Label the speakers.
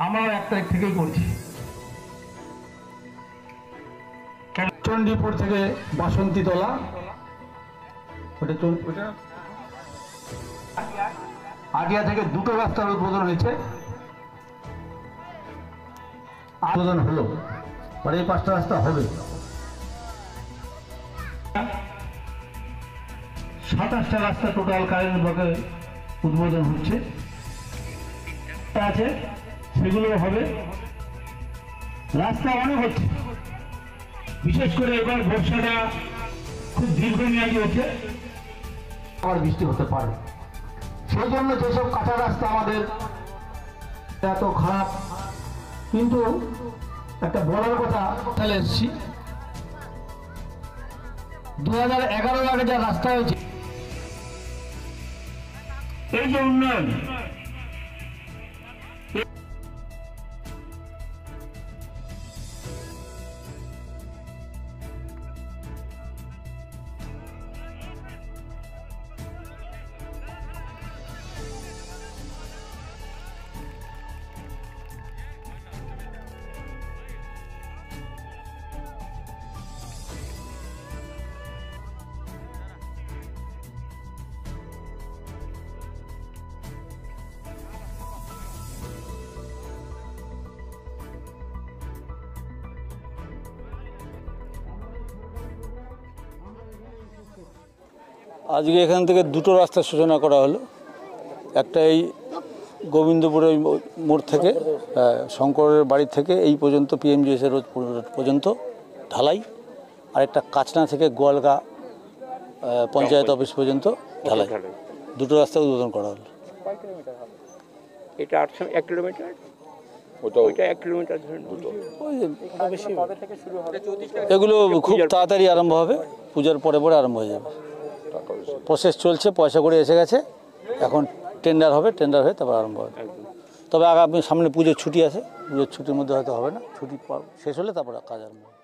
Speaker 1: আমরাও 1 তারিখ থেকেই করছি। চণ্ডীপুর থেকে বাসন্তীতলা, আটিয়া থেকে দুটো রাস্তার উদ্বোধন হয়েছে, উদ্বোধন হলো, পরে এই 5টা রাস্তা হবে। 27টা রাস্তা টোটাল কারেন্ট ব্লকে উদ্বোধন হচ্ছে আছে, সেগুলো হবে। রাস্তা অনেক হচ্ছে, বিশেষ করে এবার বর্ষাটা খুব দীর্ঘমেয়াদী হচ্ছে, আবার বৃষ্টি হতে পারে। সেই জন্য যেসব কাঁচা রাস্তা আমাদের এত খারাপ, কিন্তু একটা বলার কথা চলে এসেছি, 2011 আগে যা রাস্তা হয়েছে, এই যে উন্নয়ন,
Speaker 2: আজকে এখান থেকে দুটো রাস্তার সূচনা করা হলো। একটা এই গোবিন্দপুরের মোড় থেকে শঙ্করের বাড়ি থেকে এই পর্যন্ত পিএমজিএসের রোড পর্যন্ত ঢালাই, আর একটা কাচনা থেকে গোয়ালগা পঞ্চায়েত অফিস পর্যন্ত ঢালাই। দুটো রাস্তা উদ্বোধন করা হলো।
Speaker 3: এটা 1 কিলোমিটার, ওইটা 1 কিলোমিটার।
Speaker 2: এগুলো খুব তাড়াতাড়ি আরম্ভ হবে, পূজার পরে পরে আরম্ভ হয়ে যাবে। প্রসেস চলছে, পয়সা করে এসে গেছে, এখন টেন্ডার হবে, টেন্ডার হয়ে তারপর আরম্ভ হবে। তবে আগামী সামনে পুজোর ছুটি আছে, পুজোর ছুটির মধ্যে হয়তো হবে না, ছুটি শেষ হলে তারপর কাজ আরম্ভ হবে।